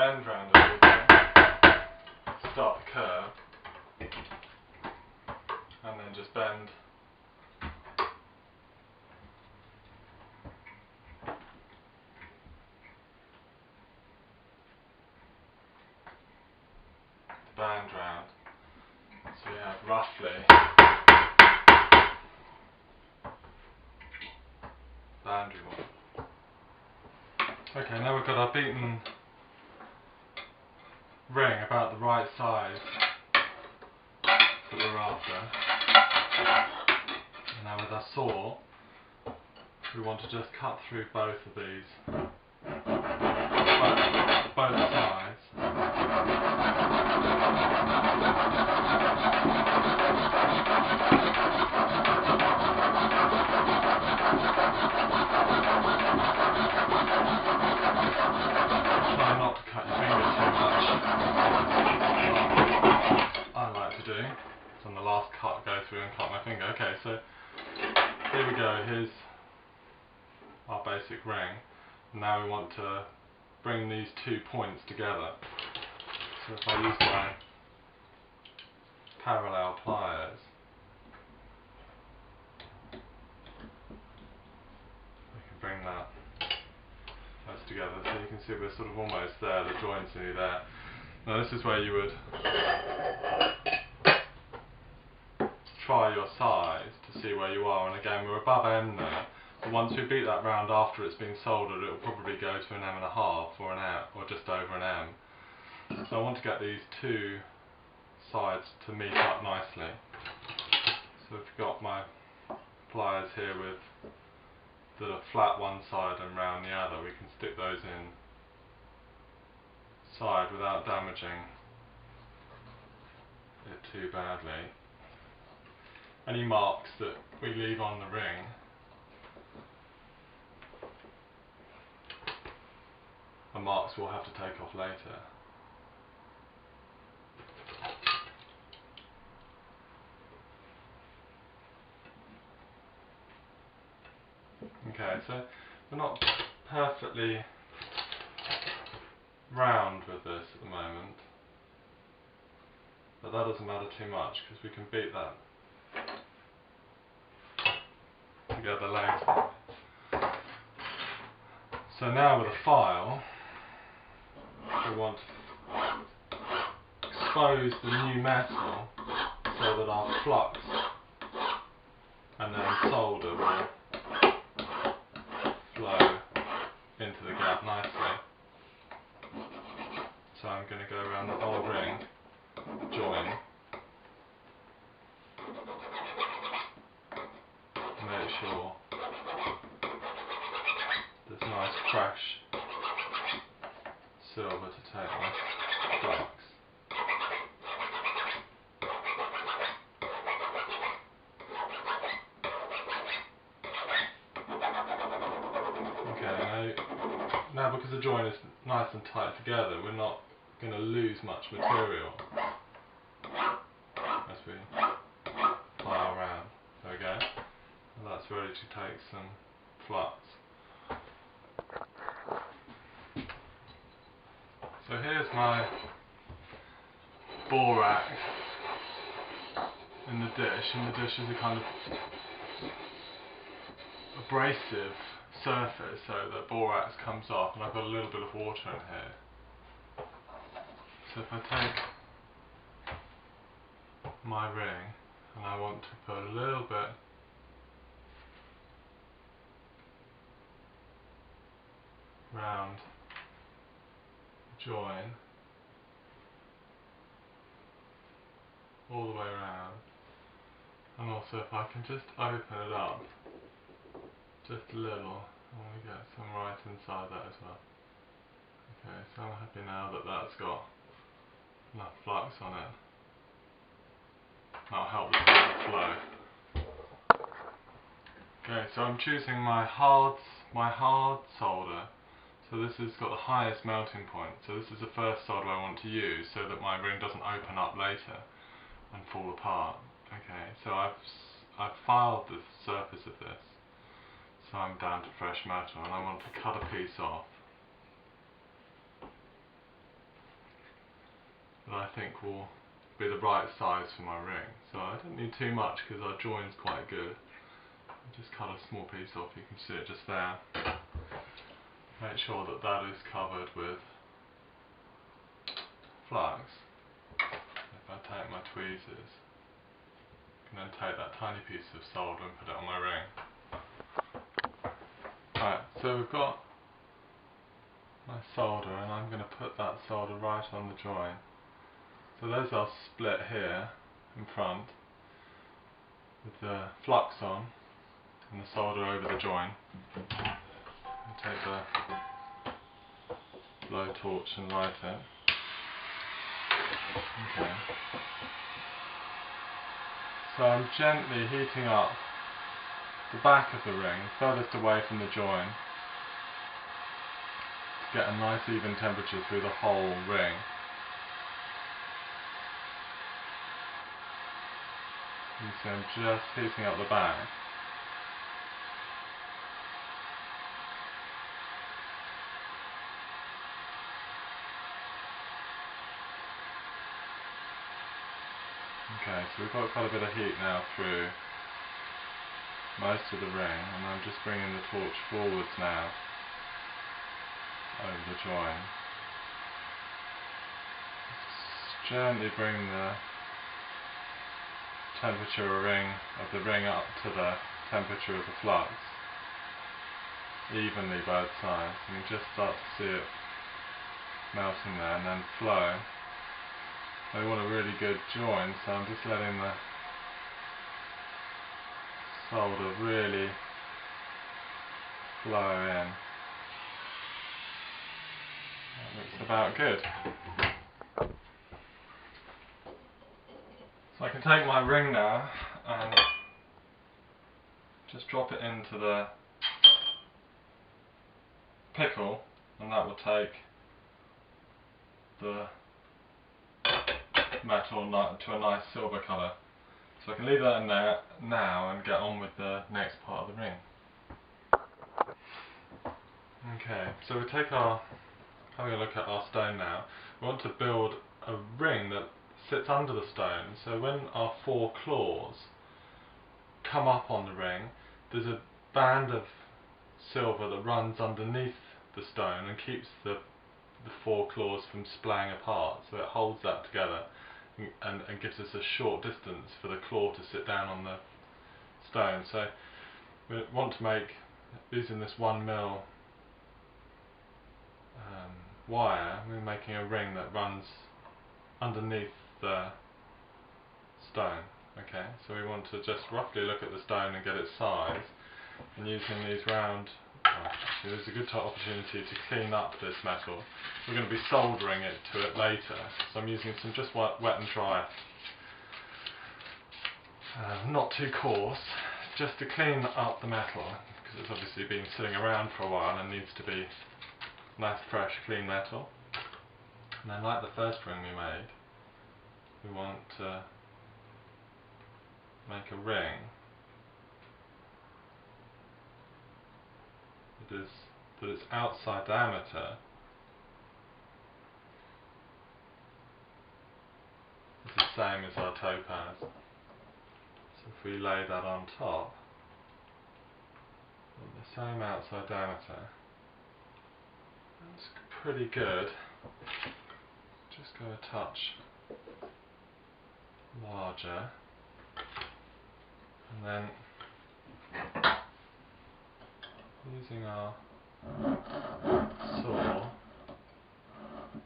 bend round a little bit, start the curve, and then just bend. The band round. So we have roughly boundary one. Okay, now we've got our beaten ring about the right size that we're after. And now with our saw, we want to just cut through both of these, both sides. Try not to cut your finger too much. I like to do. So on the last cut, go through and cut my finger. Okay, so here we go. Here's our basic ring. Now we want to bring these 2 points together. So if I use my parallel pliers, we can bring those together. So you can see we're sort of almost there, the joint's nearly there. Now this is where you would try your size to see where you are, and again we're above M there. But once we beat that round after it's been soldered, it will probably go to an M1/2 or an M, or just over an M. So I want to get these 2 sides to meet up nicely. So I've got my pliers here with that are flat one side and round the other. We can stick those in side without damaging it too badly. Any marks that we leave on the ring are marks we'll have to take off later. Okay, so we're not perfectly round with this at the moment, but that doesn't matter too much because we can beat that together later. So now with a file, we want to expose the new metal so that our flux and then solder will flow into the gap nicely. So I'm going to go around the whole ring, join, make sure there's nice fresh silver to take my flux. Okay, now because the join is nice and tight together, we're not going to lose much material as we file around. There we go. And that's ready to take some flux. So here's my borax in the dish, and the dish is a kind of abrasive surface, so the borax comes off, and I've got a little bit of water in here. So if I take my ring and I want to put a little bit round the join, all the way around, and also if I can just open it up just a little, I want to get some right inside that as well. Okay, so I'm happy now that that's got enough flux on it. That'll help the flow. Okay, so I'm choosing my hard solder. So this has got the highest melting point. So this is the first solder I want to use so that my ring doesn't open up later and fall apart. Okay, so I've filed the surface of this. So I'm down to fresh metal, and I want to cut a piece off. that I think will be the right size for my ring. So I don't need too much because our join's quite good. I'll just cut a small piece off, you can see it just there. Make sure that that is covered with flux. If I take my tweezers, I can then take that tiny piece of solder and put it on my ring. Right, so we've got my solder, and I'm going to put that solder right on the join. So there's our split here in front with the flux on and the solder over the join. I'll take the blowtorch and light it. Okay. So I'm gently heating up the back of the ring, furthest away from the join, to get a nice even temperature through the whole ring. You see I'm just heating up the back. Okay, so we've got quite a bit of heat now through most of the ring, and I'm just bringing the torch forwards now over the join. Just gently bring the temperature of the ring up to the temperature of the flux, evenly both sides. You can just start to see it melting there and then flow. I want a really good join, so I'm just letting the solder really flow in. That looks about good. So I can take my ring now and just drop it into the pickle, and that will take the metal to a nice silver colour. So I can leave that in there now and get on with the next part of the ring. Okay, so we take having a look at our stone now. We want to build a ring that sits under the stone, so when our 4 claws come up on the ring, there's a band of silver that runs underneath the stone and keeps the 4 claws from splaying apart, so it holds that together and gives us a short distance for the claw to sit down on the stone. So we want to make, using this 1mm wire, we're making a ring that runs underneath the stone. Okay, so we want to just roughly look at the stone and get its size, and using these round, actually there's a good opportunity to clean up this metal. We're going to be soldering it to it later, so I'm using some just wet and dry, not too coarse, just to clean up the metal, because it's obviously been sitting around for a while and needs to be nice fresh clean metal. And then, like the first ring we made, we want to make a ring that its outside diameter is the same as our topaz. So if we lay that on top, with the same outside diameter, that's pretty good. Just go a touch larger, and then using our saw,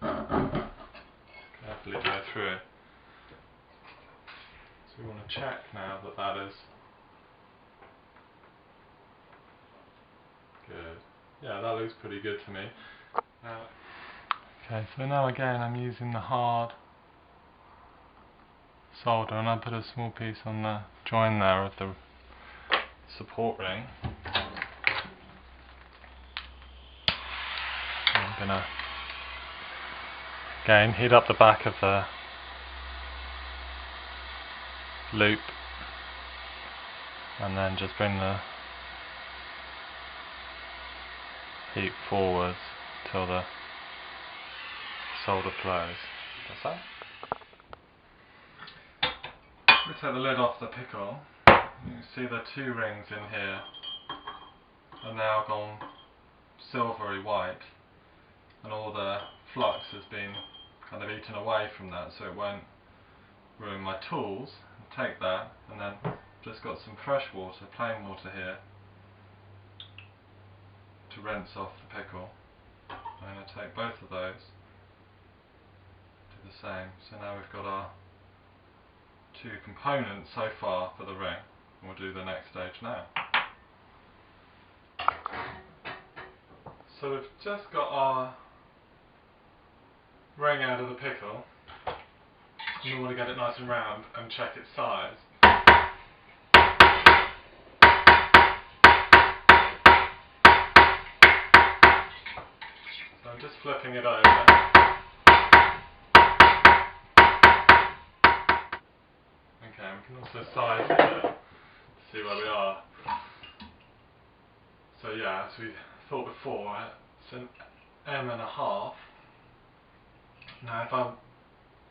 carefully go through it. So we want to check now that that is good. Yeah, that looks pretty good to me. Okay, so now again I'm using the hard solder, and I put a small piece on the join there of the support ring. I'm gonna again heat up the back of the loop and then just bring the heat forwards till the solder flows. That's that. We take the lid off the pickle. You can see the two rings in here are now gone silvery white, and all the flux has been kind of eaten away from that, so it won't ruin my tools. I'll take that, and then just got some fresh water, plain water here, to rinse off the pickle. I'm going to take both of those, do the same. So now we've got our two components so far for the ring. We'll do the next stage now. So we've just got our ring out of the pickle. We want to get it nice and round and check its size. So I'm just flipping it over. Okay, we can also size it to see where we are. So yeah, as we thought before, it's an M1/2. Now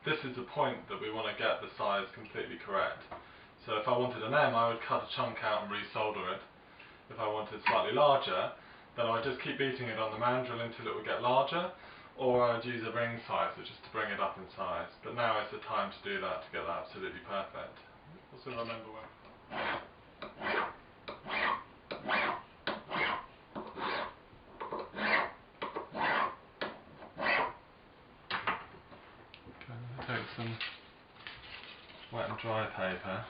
this is the point that we want to get the size completely correct. So if I wanted an M, I would cut a chunk out and resolder it. If I wanted slightly larger, then I would just keep beating it on the mandrel until it would get larger, or I would use a ring sizer just to bring it up in size. But now is the time to do that, to get that absolutely perfect. Also remember when... Take some wet and dry paper.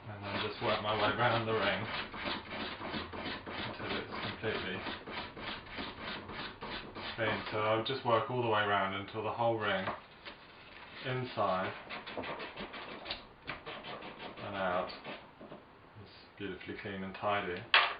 And then just work my way around the ring until it's completely clean. So I'll just work all the way around until the whole ring, inside and out, is beautifully clean and tidy.